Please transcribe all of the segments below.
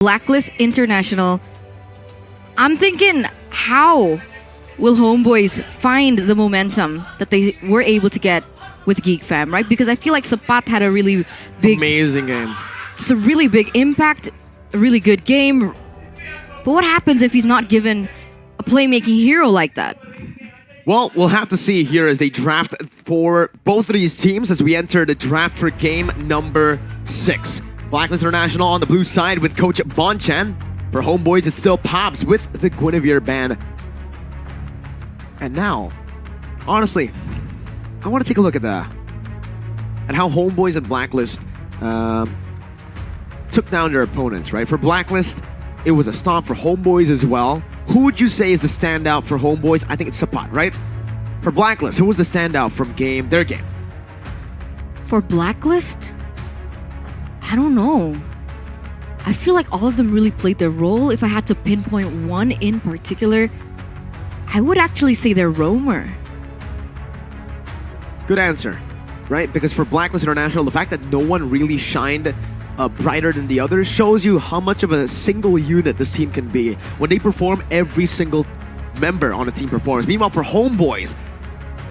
Blacklist International. I'm thinking, how will HomeBois find the momentum that they were able to get with Geek Fam, right? Because I feel like Sapat had a really big... Amazing game. It's a really big impact, a really good game. But what happens if he's not given a playmaking hero like that? Well, we'll have to see here as they draft for both of these teams as we enter the draft for game number 6. Blacklist International on the blue side with Coach Bonchan. For HomeBois, it's still Pops with the Guinevere band. And now, honestly, I want to take a look at how HomeBois and Blacklist took down their opponents, right? For Blacklist, it was a stomp. For HomeBois as well. Who would you say is the standout for HomeBois? I think it's Sapat, right? For Blacklist, who was the standout from their game? For Blacklist? I don't know. I feel like all of them really played their role. If I had to pinpoint one in particular, I would actually say they're Roamer. Good answer, right? Because for Blacklist International, the fact that no one really shined brighter than the others shows you how much of a single unit this team can be. When they perform, every single member on a team performs. Meanwhile, for HomeBois,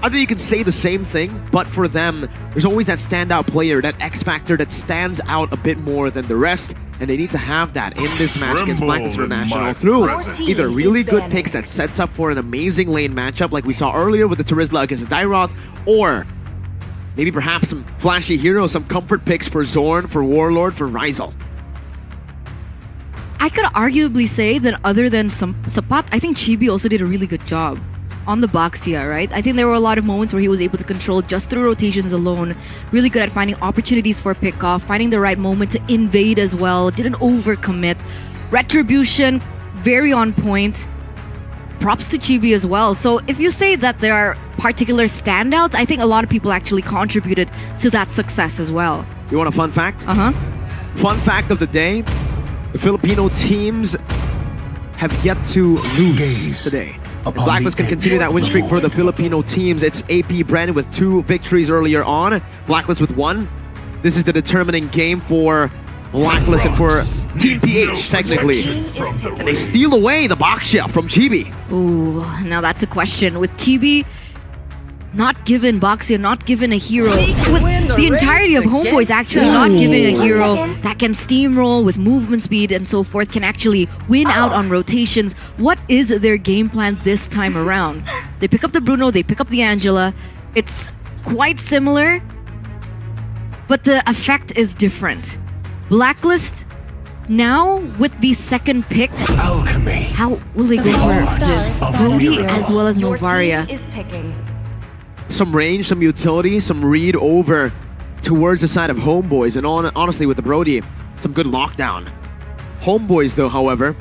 I think you can say the same thing, but for them, there's always that standout player, that X factor that stands out a bit more than the rest, and they need to have that in this match against Blacklist International through either really good picks that sets up for an amazing lane matchup like we saw earlier with the Terizla against the Dairoth, or maybe perhaps some flashy heroes, some comfort picks for Zorn, for Warlord, for Rizal. I could arguably say that other than Sapat, I think Chibi also did a really good job on the Boxia, right? I think there were a lot of moments where he was able to control just through rotations alone. Really good at finding opportunities for pickoff, finding the right moment to invade as well. Didn't overcommit. Retribution, very on point. Props to Chibi as well. So if you say that there are particular standouts, I think a lot of people actually contributed to that success as well. You want a fun fact? Uh-huh. Fun fact of the day, the Filipino teams have yet to lose today. And Blacklist can continue that win streak for the Filipino teams. It's AP Bren with 2 victories earlier on, Blacklist with 1. This is the determining game for Blacklist and for Team PH, technically. And they steal away the Boxia from Chibi. Ooh, now that's a question. With Chibi not given Boxia, not given a hero, with the entirety of HomeBois actually not given a hero that can steamroll with movement speed and so forth, can actually win out on rotations. What is their game plan this time around? They pick up the Bruno, they pick up the Angela. It's quite similar, but the effect is different. Blacklist, now with the second pick, Alchemy. how will they go for this? Brody as well as Novaria. Some range, some utility, some read over towards the side of HomeBois, and honestly with the Brody, some good lockdown. HomeBois though, however,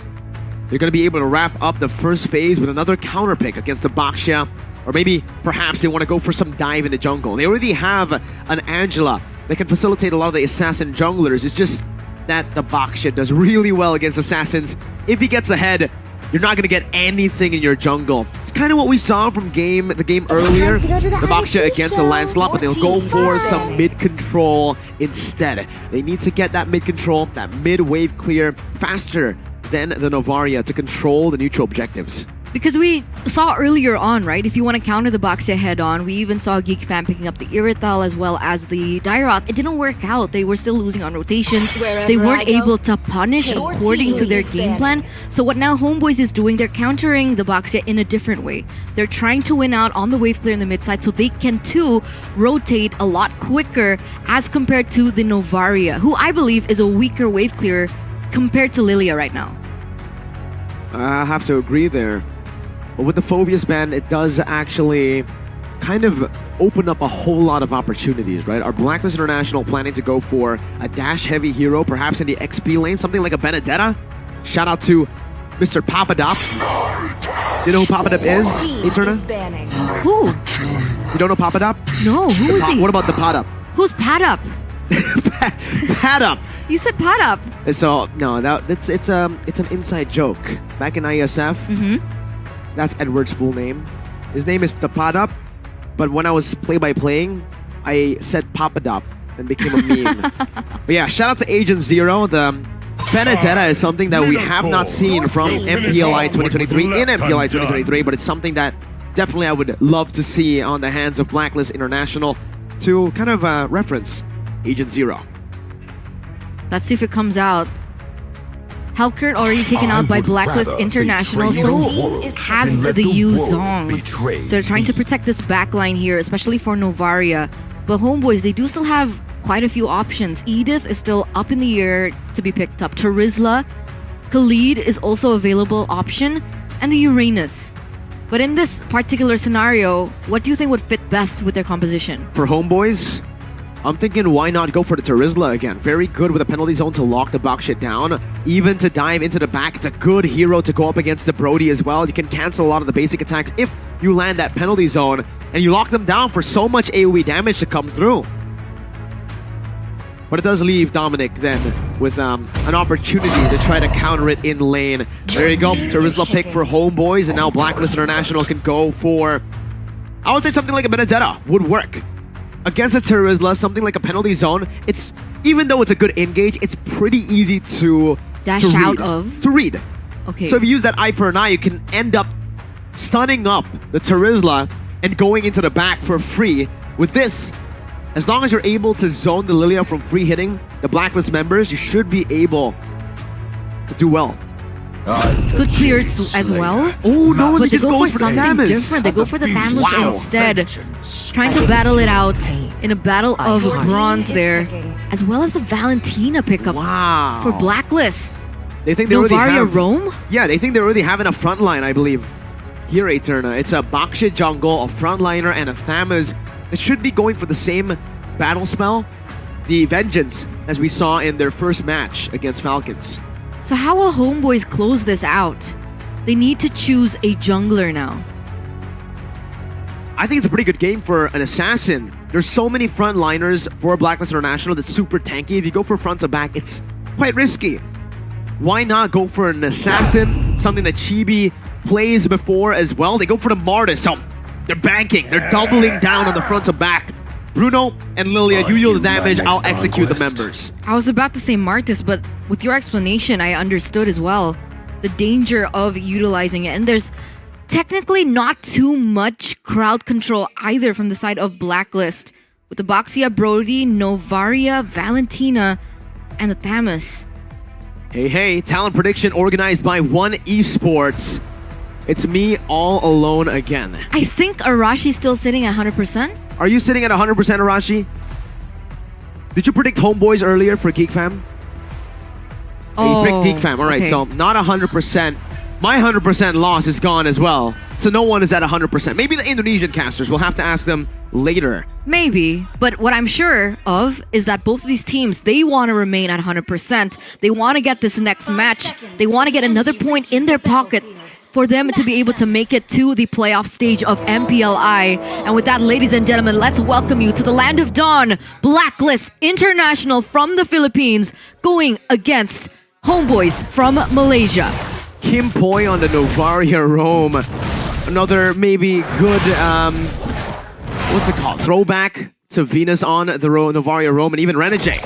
they're going to be able to wrap up the first phase with another counter pick against the Boxia, or maybe perhaps they want to go for some dive in the jungle. They already have an Angela that can facilitate a lot of the assassin junglers. It's just that the Boxia does really well against assassins. If he gets ahead, you're not going to get anything in your jungle. It's kind of what we saw from the game earlier. The Boxia against the Lancelot, but they'll go for some mid-control instead. They need to get that mid-control, that mid-wave clear faster than the Novaria to control the neutral objectives. Because we saw earlier on, right? If you want to counter the Boxia head-on, we even saw Geek Fam picking up the Irital as well as the Dairoth. It didn't work out. They were still losing on rotations. They weren't able to punish according to their game plan. So what now HomeBois is doing, they're countering the Boxia in a different way. They're trying to win out on the wave clear in the mid side so they can too rotate a lot quicker as compared to the Novaria, who I believe is a weaker wave clearer compared to Lilia right now. I have to agree there. But with the Phobius ban, it does actually kind of open up a whole lot of opportunities, right? Are Blacklist International planning to go for a dash-heavy hero, perhaps in the XP lane, something like a Benedetta? Shout out to Mr. Papadop. You know who Papadop is, Eterna? Who? You don't know Papadop? No, who is he? What about the Padup? Who's Padup? Padup! You said Padup. So, no, it's an inside joke. Back in ISF, that's Edward's full name. His name is Tapadop, but when I was play-by-playing, I said Papadop and became a meme. But yeah, shout out to Agent Zero, the Benedetta is something that we have not seen from MPLI 2023 in MPLI 2023, but it's something that definitely I would love to see on the hands of Blacklist International to kind of reference Agent Zero. Let's see if it comes out. Hellkurt already taken out by Blacklist International, so has the Yu-Zong. So they're trying to protect this backline here, especially for Novaria. But HomeBois, they do still have quite a few options. Edith is still up in the air to be picked up. Terizla, Khalid is also available option, and the Uranus. But in this particular scenario, what do you think would fit best with their composition? For HomeBois, I'm thinking why not go for the Terizla again. Very good with a penalty zone to lock the box shit down. Even to dive into the back, it's a good hero to go up against the Brody as well. You can cancel a lot of the basic attacks if you land that penalty zone and you lock them down for so much AoE damage to come through. But it does leave Dominic then with an opportunity to try to counter it in lane. There you go, Terizla pick for HomeBois, and now Blacklist International can go for, I would say something like a Benedetta would work. Against a Terizla, something like a penalty zone, it's, even though it's a good engage, it's pretty easy to Dash out of? To read. Okay. So if you use that eye for an eye, you can end up stunning up the Terizla and going into the back for free. With this, as long as you're able to zone the Lilia from free hitting the Blacklist members, you should be able to do well. It's good clear as well. Oh no, but they just go goes for the something Thamus. different. They go for the Thamus instead. Trying to battle it out in a battle of bronze there. As well as the Valentina pickup for Blacklist. They think they already have... Rome? Yeah, they think they already have in a front line, I believe. Here, Eterna. It's a Bakshit jungle, a frontliner, and a Thamus. It should be going for the same battle spell, the Vengeance, as we saw in their first match against Falcons. So how will HomeBois close this out? They need to choose a jungler now. I think it's a pretty good game for an assassin. There's so many frontliners for Blacklist International that's super tanky. If you go for front to back, it's quite risky. Why not go for an assassin? Something that Chibi plays before as well. They go for the Martis. So they're banking. They're doubling down on the front to back. Bruno and Lilia, you deal the damage. I'll execute the members. I was about to say Martis, but with your explanation, I understood as well the danger of utilizing it. And there's technically not too much crowd control either from the side of Blacklist. With the Boxia, Brody, Novaria, Valentina, and the Thamus. Hey, talent prediction organized by One Esports. It's me all alone again. I think Arashi's still sitting at 100%. Are you sitting at 100%, Arashi? Did you predict HomeBois earlier for Geek Fam? Oh, you picked Geek Fam. All right, okay. so not 100%. My 100% loss is gone as well. So no one is at 100%. Maybe the Indonesian casters. We'll have to ask them later. Maybe, but what I'm sure of is that both of these teams, they want to remain at 100%. They want to get this next match. They want to get another point in their pocket for them to be able to make it to the playoff stage of MPLI. And with that, ladies and gentlemen, let's welcome you to the Land of Dawn, Blacklist International from the Philippines, going against HomeBois from Malaysia. Kim Poi on the Novaria Rome. Another maybe good, what's it called? Throwback to Venus on the Novaria Rome, and even Renegade,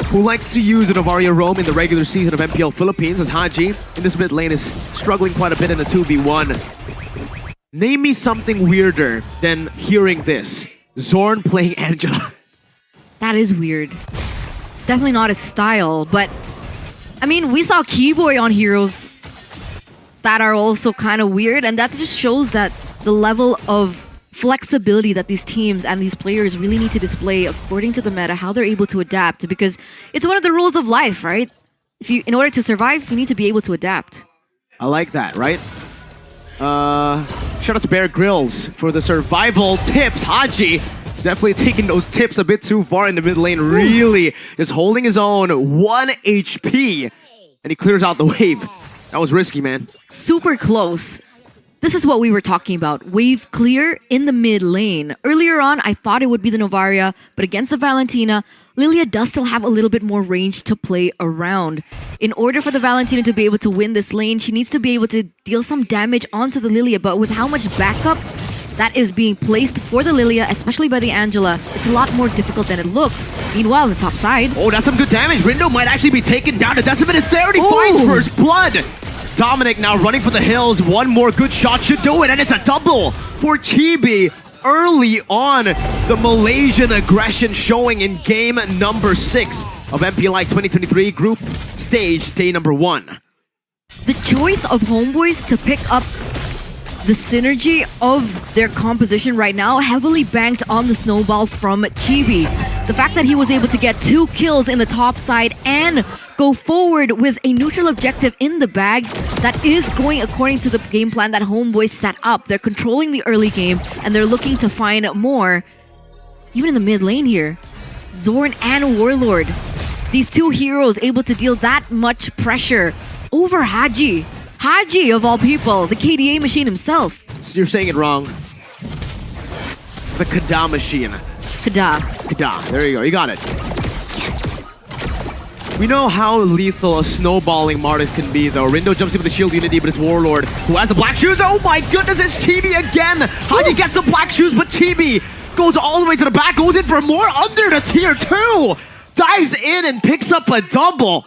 who likes to use the Novaria Rome in the regular season of MPL Philippines, as Hadji in this mid lane is struggling quite a bit in the 2v1. Name me something weirder than hearing this. Zorn playing Angela. That is weird. It's definitely not his style, but I mean, we saw Keyboy on Heroes that are also kind of weird, and that just shows that the level of flexibility that these teams and these players really need to display according to the meta, how they're able to adapt, because it's one of the rules of life, right? In order to survive, you need to be able to adapt. I like that, right? Shout out to Bear Grylls for the survival tips. Hadji definitely taking those tips a bit too far in the mid lane, really just holding his own. 1 HP, and he clears out the wave. That was risky, man. Super close. This is what we were talking about. Wave clear in the mid lane. Earlier on, I thought it would be the Novaria, but against the Valentina, Lilia does still have a little bit more range to play around. In order for the Valentina to be able to win this lane, she needs to be able to deal some damage onto the Lilia, but with how much backup that is being placed for the Lilia, especially by the Angela, it's a lot more difficult than it looks. Meanwhile, on the top side... Oh, that's some good damage. Rindo might actually be taken down. The Decimate is there, and he finds first blood. Dominic now running for the hills. One more good shot should do it, and it's a double for Chibi. Early on, the Malaysian aggression showing in game number 6 of MPLI 2023 group stage, day number 1. The choice of HomeBois to pick up the synergy of their composition right now heavily banked on the snowball from Chibi. The fact that he was able to get 2 kills in the top side and go forward with a neutral objective in the bag that is going according to the game plan that HomeBois set up. They're controlling the early game and they're looking to find more. Even in the mid lane here, Zorn and Warlord. These 2 heroes able to deal that much pressure over Hadji. Hadji, of all people, the KDA machine himself. So you're saying it wrong. The Kada machine. Kada. There you go. You got it. Yes. We know how lethal a snowballing Martis can be, though. Rindo jumps in with the shield unity, but it's Warlord who has the black shoes. Oh my goodness, it's Chibi again! Hadji gets the black shoes, but Chibi goes all the way to the back, goes in for more under the tier 2! Dives in and picks up a double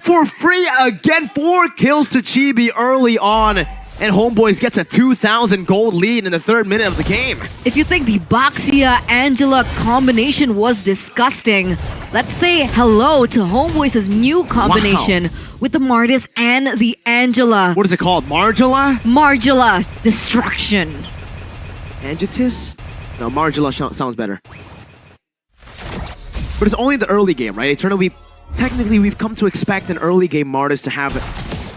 for free again. 4 kills to Chibi early on, and HomeBois gets a 2,000 gold lead in the 3rd minute of the game. If you think the Baxia-Angela combination was disgusting, let's say hello to HomeBois' new combination with the Martis and the Angela. What is it called? Margila? Margila Destruction. Angitis? No, Margila sounds better. But it's only the early game, right? Eternal, technically we've come to expect an early game Martis to have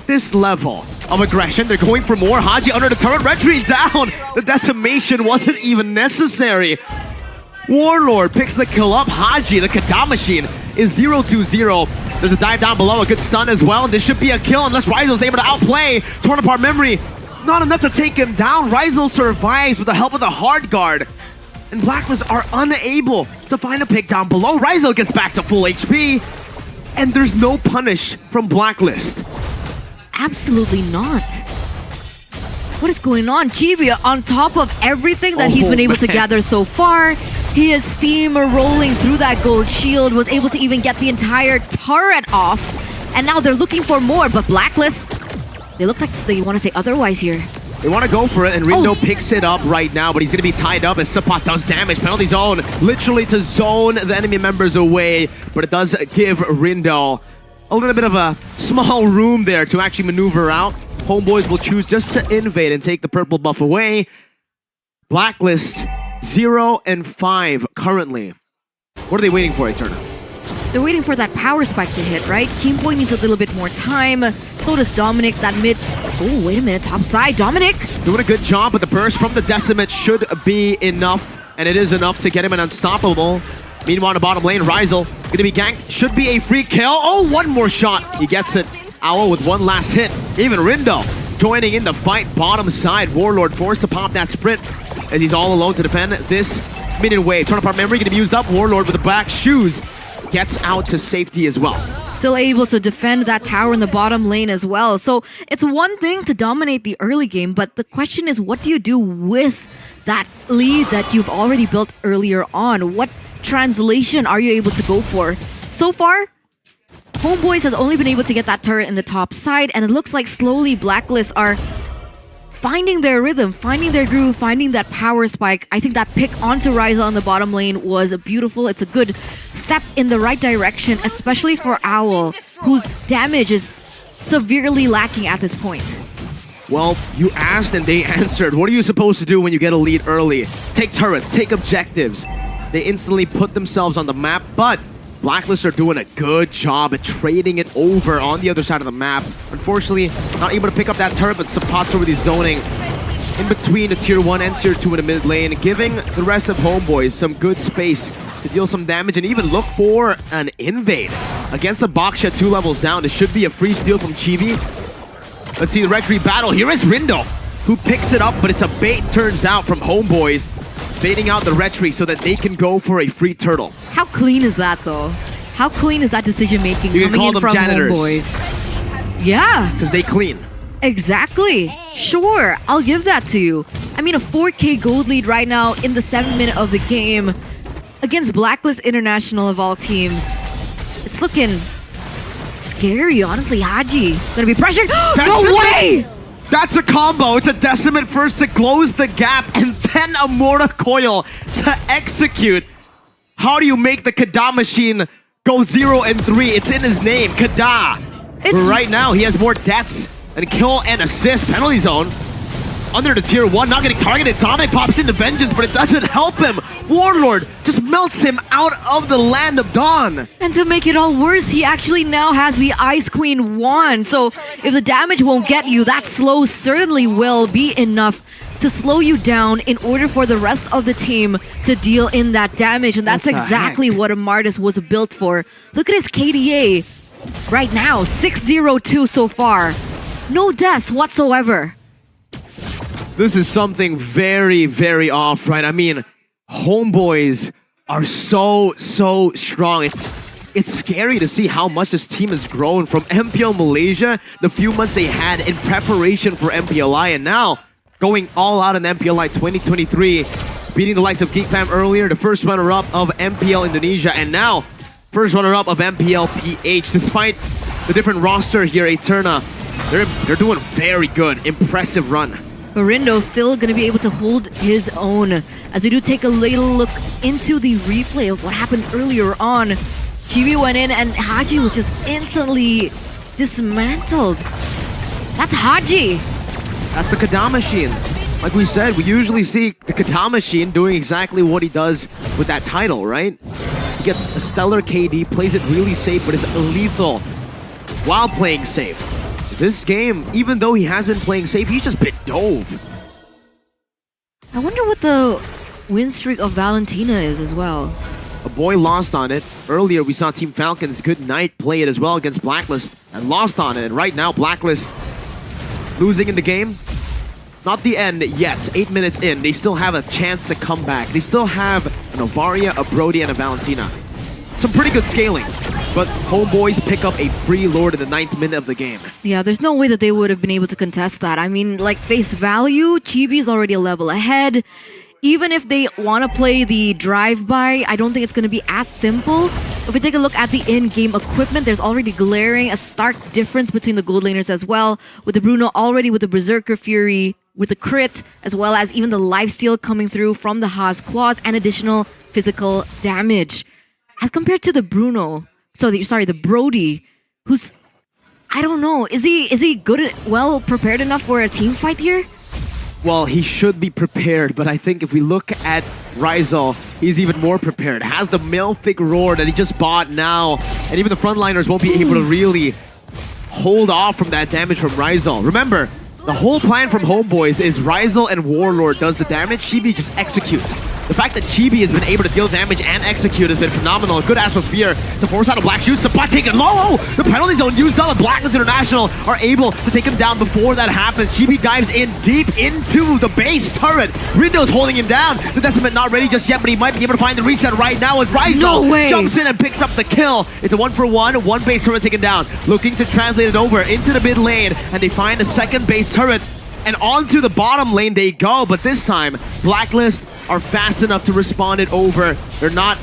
this level of aggression. They're going for more. Hadji under the turret, retreat down. The decimation wasn't even necessary. Warlord picks the kill up. Hadji, the Kada machine, is 0-2-0. There's a dive down below, a good stun as well, and this should be a kill unless Rizel's able to outplay. Torn apart memory, not enough to take him down. Rizel survives with the help of the hard guard. And Blacklist are unable to find a pick down below. Rizel gets back to full HP. And there's no punish from Blacklist. Absolutely not. What is going on? Chibi, on top of everything that he's been able to gather so far, he is steam rolling through that gold shield, was able to even get the entire turret off. And now they're looking for more, but Blacklist, they look like they want to say otherwise here. They want to go for it, and Rindo picks it up right now, but he's going to be tied up as Sapat does damage. Penalty zone, literally to zone the enemy members away, but it does give Rindo a little bit of a small room there to actually maneuver out. HomeBois will choose just to invade and take the purple buff away. Blacklist 0-5 currently. What are they waiting for, Eterna? They're waiting for that power spike to hit, right? Kingboy needs a little bit more time. So does Dominic, that mid... Oh, wait a minute, top side. Dominic! Doing a good job, but the burst from the Decimate should be enough. And it is enough to get him an unstoppable. Meanwhile, in the bottom lane, Rizel gonna be ganked. Should be a free kill. Oh, one more shot. He gets it. Owl with one last hit. Even Rindo joining in the fight. Bottom side, Warlord forced to pop that sprint as he's all alone to defend this minion wave. Turn apart memory gonna be used up. Warlord with the black shoes gets out to safety as well. Still able to defend that tower in the bottom lane as well. So it's one thing to dominate the early game, but the question is, what do you do with that lead that you've already built earlier on? What translation are you able to go for? So far, HomeBois has only been able to get that turret in the top side, and it looks like slowly Blacklist are finding their rhythm, finding their groove, finding that power spike. I think that pick onto Rizel on the bottom lane was beautiful. It's a good step in the right direction, especially for Owl, whose damage is severely lacking at this point. Well, you asked and they answered. What are you supposed to do when you get a lead early? Take turrets, take objectives. They instantly put themselves on the map, but Blacklist are doing a good job at trading it over on the other side of the map. Unfortunately, not able to pick up that turret, but Sapat's already zoning in between the tier 1 and tier 2 in the mid lane, giving the rest of HomeBois some good space to deal some damage and even look for an invade. Against the Baksha 2 levels down, it should be a free steal from Chibi. Let's see the retreat battle. Here is Rindo, who picks it up, but it's a bait, turns out, from HomeBois, baiting out the retreat so that they can go for a free turtle. How clean is that, though? How clean is that decision-making coming in from janitors. HomeBois? Yeah. Because they clean. Exactly. Sure, I'll give that to you. I mean, a 4K gold lead right now in the 7th minute of the game against Blacklist International of all teams. It's looking scary, honestly. Hadji gonna be pressured. No way! That's a combo. It's a Decimate first to close the gap and then a Mortar Coil to execute. How do you make the Kada machine go 0 and 3? It's in his name, Kada. Right now, he has more deaths and kill and assist. Penalty zone. Under the tier 1, not getting targeted. Dominic pops into Vengeance, but it doesn't help him. Warlord just melts him out of the Land of Dawn. And to make it all worse, he actually now has the Ice Queen wand. So if the damage won't get you, that slow certainly will be enough to slow you down in order for the rest of the team to deal in that damage. And that's exactly what Amartys was built for. Look at his KDA right now, 602 so far. No deaths whatsoever. This is something very, very off, right? I mean, HomeBois are so strong. It's scary to see how much this team has grown from MPL Malaysia, the few months they had in preparation for MPLI, and now going all out in MPLI 2023, beating the likes of Geek Fam earlier, the first runner-up of MPL Indonesia, and now first runner-up of MPL PH. Despite the different roster here, Eterna, they're doing very good. Impressive run. Barindo still going to be able to hold his own. As we do take a little look into the replay of what happened earlier on. Chibi went in and Hadji was just instantly dismantled. That's Hadji. That's the Kada machine. Like we said, we usually see the Kada machine doing exactly what he does with that title, right? He gets a stellar KD, plays it really safe, but is lethal while playing safe. This game, even though he has been playing safe, he's just been dove. I wonder what the win streak of Valentina is as well. A boy lost on it. Earlier, we saw Team Falcons Good Night play it as well against Blacklist and lost on it. And right now, Blacklist losing in the game. Not the end yet. 8 minutes in, they still have a chance to come back. They still have an Ovaria, a Brody, and a Valentina. Some pretty good scaling. But HomeBois pick up a free Lord in the 9th minute of the game. Yeah, there's no way that they would have been able to contest that. I mean, like, face value, Chibi's already a level ahead. Even if they want to play the drive-by, I don't think it's going to be as simple. If we take a look at the in-game equipment, there's already glaring a stark difference between the gold laners as well. With the Bruno already with the Berserker Fury, with the crit, as well as even the lifesteal coming through from the Haas Claws and additional physical damage. As compared to the Bruno... sorry, the Brody, who's, I don't know, is he good, well prepared enough for a team fight here? Well, he should be prepared, but I think if we look at Rizal, he's even more prepared. Has the Malefic Roar that he just bought now, and even the frontliners won't be able to really hold off from that damage from Rizal. Remember, the whole plan from HomeBois is Rizal and Warlord does the damage, Chibi just executes. The fact that Chibi has been able to deal damage and execute has been phenomenal. A good Astrosphere to force out a Black Shoot. Supply taken low. Oh, the penalty zone used up, and Blacklist International are able to take him down before that happens. Chibi dives in deep into the base turret. Rindo's holding him down. The Decimate not ready just yet, but he might be able to find the reset right now as Rizal jumps in and picks up the kill. It's a 1-for-1, one base turret taken down. Looking to translate it over into the mid lane, and they find a second base turret. And onto the bottom lane they go, but this time, Blacklist are fast enough to respond it over. They're not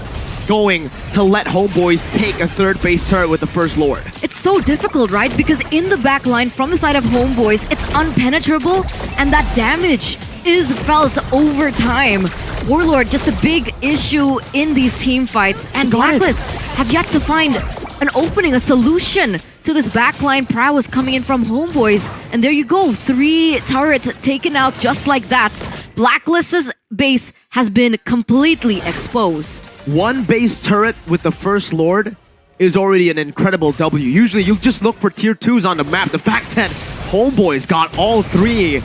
going to let HomeBois take a third base turret with the first Lord. It's so difficult, right? Because in the back line, from the side of HomeBois, it's unpenetrable, and that damage is felt over time. Warlord, just a big issue in these team fights, and Blacklist have yet to find an opening, a solution to this backline prowess coming in from HomeBois. And there you go, 3 turrets taken out just like that. Blacklist's base has been completely exposed. One base turret with the first Lord is already an incredible W. Usually you just look for tier 2s on the map. The fact that HomeBois got all 3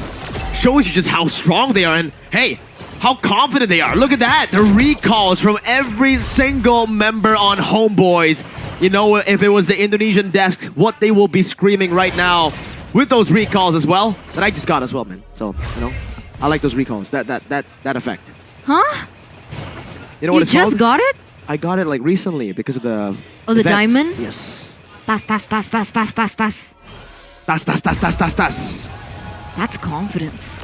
shows you just how strong they are, and hey, how confident they are. Look at that, the recalls from every single member on HomeBois. You know, if it was the Indonesian desk, what they will be screaming right now with those recalls as well. That I just got as well, man. So, you know, I like those recalls. That effect. Huh? You know what it's called? You just got it? I got it like recently because of the the diamond? Yes. Tas. Tas. That's confidence.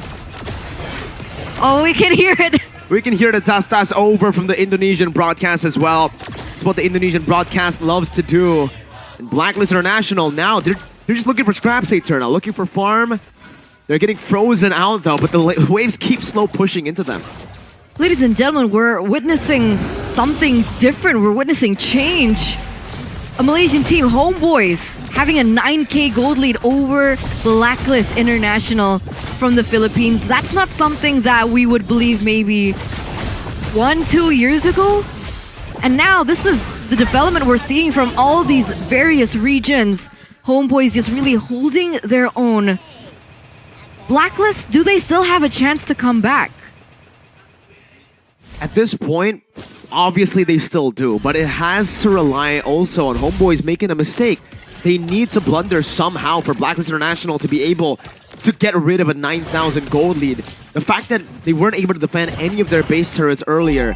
Oh, we can hear it. We can hear the tas-tas over from the Indonesian broadcast as well. It's what the Indonesian broadcast loves to do. And Blacklist International now, they're just looking for scraps, Eternal, looking for farm. They're getting frozen out though, but the waves keep slow pushing into them. Ladies and gentlemen, we're witnessing something different. We're witnessing change. A Malaysian team, HomeBois, having a 9K gold lead over Blacklist International from the Philippines. That's not something that we would believe maybe 1-2 years ago. And now this is the development we're seeing from all these various regions. HomeBois just really holding their own. Blacklist, do they still have a chance to come back? At this point, obviously they still do, but it has to rely also on HomeBois making a mistake. They need to blunder somehow for Blacklist International to be able to get rid of a 9,000 gold lead. The fact that they weren't able to defend any of their base turrets earlier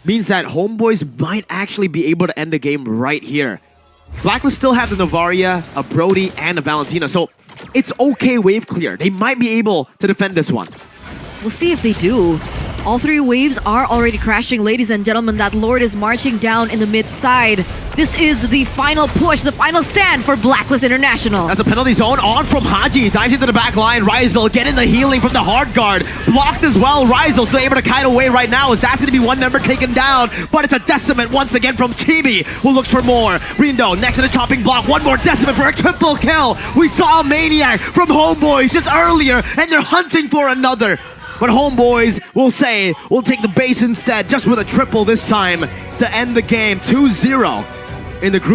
means that HomeBois might actually be able to end the game right here. Blacklist still have the Novaria, a Brody, and a Valentina, so it's okay wave clear. They might be able to defend this one. We'll see if they do. All three waves are already crashing. Ladies and gentlemen, that Lord is marching down in the mid side. This is the final push, the final stand for Blacklist International. That's a penalty zone on from Hadji. Dives into the back line. Rizel getting the healing from the hard guard. Blocked as well. Rizel still able to kite away right now as that's going to be one member taken down. But it's a decimate once again from Chibi, who looks for more. Rindo next to the chopping block. One more decimate for a triple kill. We saw a Maniac from HomeBois just earlier, and they're hunting for another. But HomeBois will say, we'll take the base instead, just with a triple this time to end the game. 2-0 in the group.